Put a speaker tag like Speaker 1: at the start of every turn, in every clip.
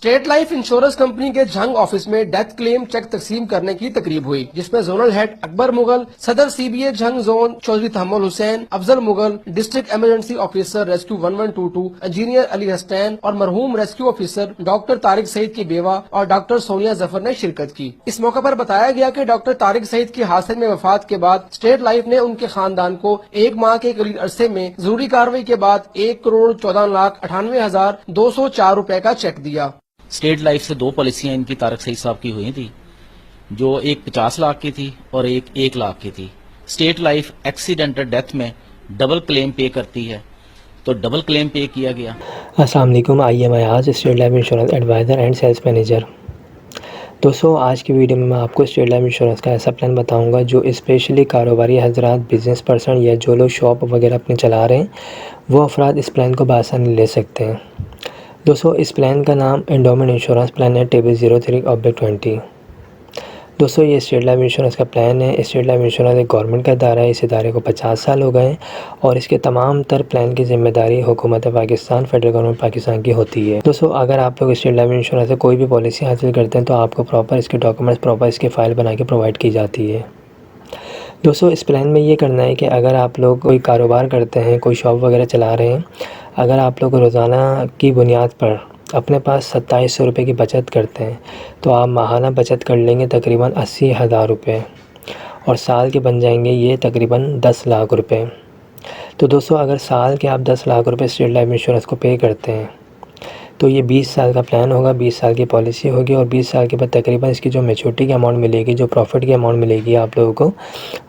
Speaker 1: State Life insurance company के जंग office में डेथ क्लेम चेक तकसीम करने की तकरीब हुई, जिसमें जोनल हेड अकबर मुगल, सदर CBA Jang zone Chaudhry Tahammul Hussain, Afzal Mughal, district emergency officer rescue 1122, engineer Ali Hasnain और मरहूम rescue officer doctor Tariq Saeed की बेवा और डॉक्टर सोनिया जफर ने शिरकत की। इस मौके पर बताया गया कि डॉक्टर तारिक सईद की हादसे में वफात के बाद स्टेट लाइफ ने उनके खानदान को 1 माह के करीब अरसे में जरूरी कार्रवाई के बाद 1,14,98,204 रुपए का चेक दिया।
Speaker 2: स्टेट लाइफ से 2 पॉलिसियां इनकी तारिक सईद साहब की हुई थी, जो एक 50 लाख की थी और एक 1 लाख की थी। स्टेट लाइफ एक्सीडेंटल डेथ में डबल क्लेम पे करती है, तो डबल क्लेम पे किया गया।
Speaker 3: अस्सलाम वालेकुम, I am Ayaz, State Life Insurance adviser and sales manager. दोस्तों, आज की वीडियो में मैं आपको स्टेट लाइफ इंश्योरेंस का ऐसा प्लान बताऊंगा जो स्पेशली कारोबारी हजरात, बिजनेस पर्सन या जो लोग शॉप वगैरह अपने चला रहे हैं वो अफराद इस प्लान को बआसानी ले सकते हैं। दोस्तों, इस प्लान का नाम एंडोमेंट इंश्योरेंस प्लान है TB03/20। दोस्तों, ये स्टेट लाइफ इंश्योरेंस का प्लान है। स्टेट लाइफ इंश्योरेंस एक गवर्नमेंट का इदारा है। इस इदारे को 50 साल हो गए हैं और इसके तमाम तर प्लान की जिम्मेदारी हुकूमत पाकिस्तान, फेडरल गवर्नमेंट पाकिस्तान की होती है। दोस्तों, अगर आप लोग स्टेट लाइफ इंश्योरेंस से कोई भी पॉलिसी हासिल करते हैं तो आपको प्रॉपर इसके डॉक्यूमेंट्स, प्रॉपर इसकी फ़ाइल बना के प्रोवाइड की जाती है। दोस्तों, इस प्लान में ये करना है कि अगर आप लोग कोई कारोबार करते हैं, कोई शॉप वगैरह चला रहे हैं, अगर आप लोग रोज़ाना की बुनियाद पर अपने पास 2700 रुपये की बचत करते हैं तो आप माहाना बचत कर लेंगे तकरीबन 80,000 रुपये और साल के बन जाएंगे ये तकरीबन 10 लाख रुपये। तो दोस्तों, अगर साल के आप 10 लाख रुपये स्टेट लाइफ इंश्योरेंस को पे करते हैं तो ये 20 साल का प्लान होगा, 20 साल की पॉलिसी होगी और 20 साल के बाद तकरीबन इसकी जो मैच्योरिटी की अमाउंट मिलेगी, जो प्रॉफिट की अमाउंट मिलेगी आप लोगों को,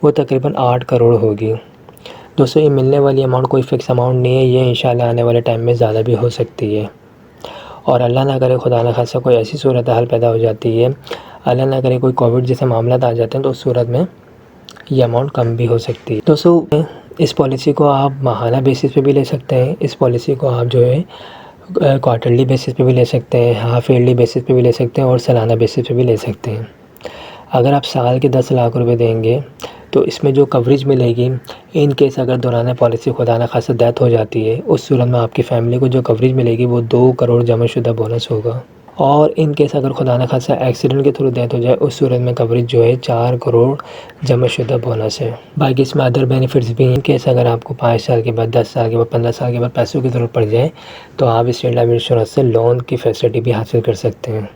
Speaker 3: वो तकरीबन 8 करोड़ होगी। दोस्तों, ये मिलने वाली अमाउंट कोई फ़िक्स अमाउंट नहीं है, ये इंशाल्लाह आने वाले टाइम में ज़्यादा भी हो सकती है और अल्लाह ना करे, खुदा न खास्ता कोई ऐसी सूरत हाल पैदा हो जाती है, अल्लाह ना करे कोई कोविड जैसे मामला आ जाते हैं तो उस सूरत में ये अमाउंट कम भी हो सकती है। दोस्तों, इस पॉलिसी को आप माहाना बेसिस पे भी ले सकते हैं। इस पॉलिसी को आप जो है क्वार्टरली बेसिस पे भी ले सकते हैं, हाफ ईयरली बेसिस पे भी ले सकते हैं और सालाना बेसिस पे भी ले सकते हैं। अगर आप साल के 10 लाख रुपए देंगे तो इसमें जो कवरेज मिलेगी, इन केस अगर दौरान पॉलिसी खुदा न खास्ता डेथ हो जाती है, उस सूरत में आपकी फ़ैमिली को जो कवरेज मिलेगी वो 2 करोड़ जमाशुदा बोनस होगा और इन केस अगर खुदा न खास्ता एक्सीडेंट के थ्रू डेथ हो जाए, उस सूरत में कवरेज जो है 4 करोड़ जमाशुदा बोनस है। बाकी इसमें अदर बेनिफिट्स भी हैं। इन केस अगर आपको 5 साल के बाद, 10 साल के बाद, 15 साल के बाद पैसों की ज़रूरत पड़ जाए तो आप स्टेट लाइफ इंश्योरेंस से लोन की फैसिलिटी भी हासिल कर सकते हैं।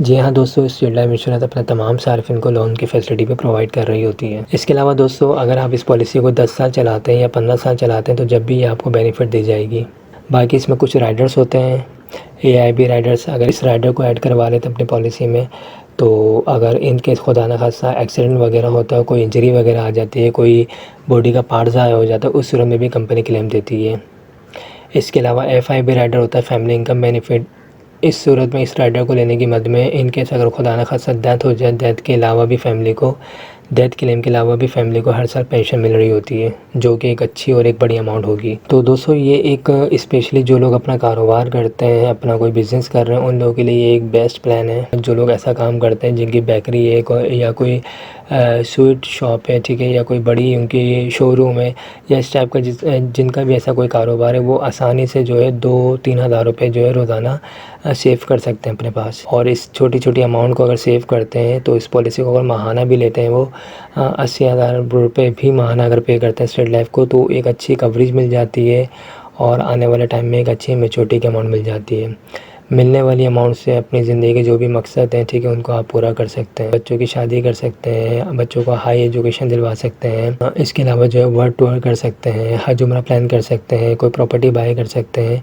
Speaker 3: जी हाँ दोस्तों, स्टेट लाइफ इंश्योरेंस अपने तमाम सार्फिन को लोन की फैसिलिटी भी प्रोवाइड कर रही होती है। इसके अलावा दोस्तों, अगर आप इस पॉलिसी को 10 साल चलाते हैं या 15 साल चलाते हैं तो जब भी ये आपको बेनिफिट दी जाएगी। बाकी इसमें कुछ राइडर्स होते हैं, AIB राइडर्स। अगर इस राइडर को ऐड करवा लेते हैं अपनी पॉलिसी में तो अगर इन केस खुदा न खास्ता एक्सीडेंट वगैरह होता है, कोई इंजरी वगैरह आ जाती है, कोई बॉडी का पार्ट ज़ाया हो जाता है, उस सूरत में भी कंपनी क्लेम देती है। इसके अलावा FIB राइडर होता है, फैमिली इनकम बेनिफिट। इस सूरत में इस राइडर को लेने की मद में इन केस अगर खुदा न खास्ता डेथ हो जाए, डेथ के अलावा भी फैमिली को, डेथ क्लेम के अलावा भी फैमिली को हर साल पेंशन मिल रही होती है, जो कि एक अच्छी और एक बड़ी अमाउंट होगी। तो दोस्तों, ये एक स्पेशली जो लोग अपना कारोबार करते हैं, अपना कोई बिज़नेस कर रहे हैं, उन लोगों के लिए ये एक बेस्ट प्लान है। जो लोग ऐसा काम करते हैं, जिनकी बेकरी है या कोई स्वीट शॉप है, ठीक है, या कोई बड़ी उनकी शोरूम है या इस टाइप का जिनका भी ऐसा कोई कारोबार है, वो आसानी से जो है 2-3 हज़ार रुपये जो है रोज़ाना सेव कर सकते हैं अपने पास। और इस छोटी छोटी अमाउंट को अगर सेव करते हैं तो इस पॉलिसी को अगर माहाना भी लेते हैं, वो 80,000 रुपये भी माहाना अगर पे करते हैं स्टेट लाइफ को, तो एक अच्छी कवरेज मिल जाती है और आने वाले टाइम में एक अच्छी मैच्योरिटी की अमाउंट मिल जाती है। मिलने वाली अमाउंट से अपनी ज़िंदगी के जो भी मकसद हैं, ठीक है, उनको आप पूरा कर सकते हैं। बच्चों की शादी कर सकते हैं, बच्चों को हाई एजुकेशन दिलवा सकते हैं। इसके अलावा जो है वर्ल्ड टूर कर सकते हैं, हज उम्रा प्लान कर सकते हैं, कोई प्रॉपर्टी बाय कर सकते हैं,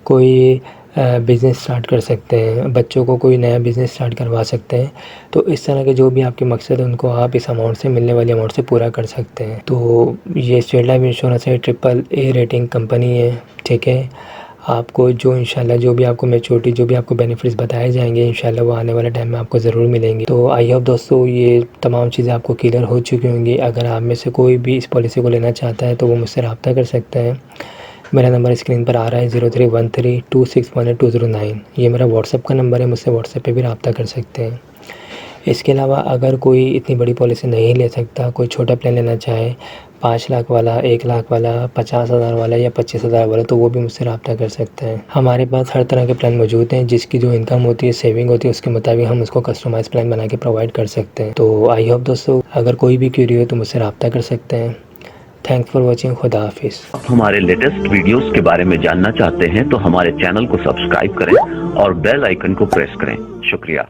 Speaker 3: कोई बिज़नेस स्टार्ट कर सकते हैं, बच्चों को कोई नया बिज़नेस स्टार्ट करवा सकते हैं। तो इस तरह के जो भी आपके मकसद है उनको आप इस अमाउंट से, मिलने वाली अमाउंट से पूरा कर सकते हैं। तो ये स्टेट लाइफ इंश्योरेंस है, AAA रेटिंग कंपनी है, ठीक है। आपको जो इंशाल्लाह जो भी आपको मैच्योरिटी, जो भी आपको बेनिफिट्स बताए जाएंगे, इंशाल्लाह वो आने वाले टाइम में आपको ज़रूर मिलेंगी। तो आई होप दोस्तों ये तमाम चीज़ें आपको क्लियर हो चुकी होंगी। अगर आप में से कोई भी इस पॉलिसी को लेना चाहता है तो वो मुझसे रब्ता कर सकते हैं। मेरा नंबर स्क्रीन पर आ रहा है 0313261209। ये मेरा व्हाट्सएप का नंबर है, मुझसे व्हाट्सएप पे भी रब्ता कर सकते हैं। इसके अलावा अगर कोई इतनी बड़ी पॉलिसी नहीं ले सकता, कोई छोटा प्लान लेना चाहे 5 लाख वाला, 1 लाख वाला, 50,000 वाला या 25,000 वाला, तो वो भी मुझसे रब्ता कर सकते हैं। हमारे पास हर तरह के प्लान मौजूद हैं, जिसकी जो इनकम होती है, सेविंग होती है, उसके मुताबिक हम उसको कस्टमाइज प्लान बना के प्रोवाइड कर सकते हैं। तो आई होप दोस्तों, अगर कोई भी क्वेरी हो तो मुझसे रब्ता कर सकते हैं। Thanks for watching. खुदा हाफिज़।
Speaker 4: हमारे लेटेस्ट वीडियोस के बारे में जानना चाहते हैं तो हमारे चैनल को सब्सक्राइब करें और बेल आइकन को प्रेस करें। शुक्रिया।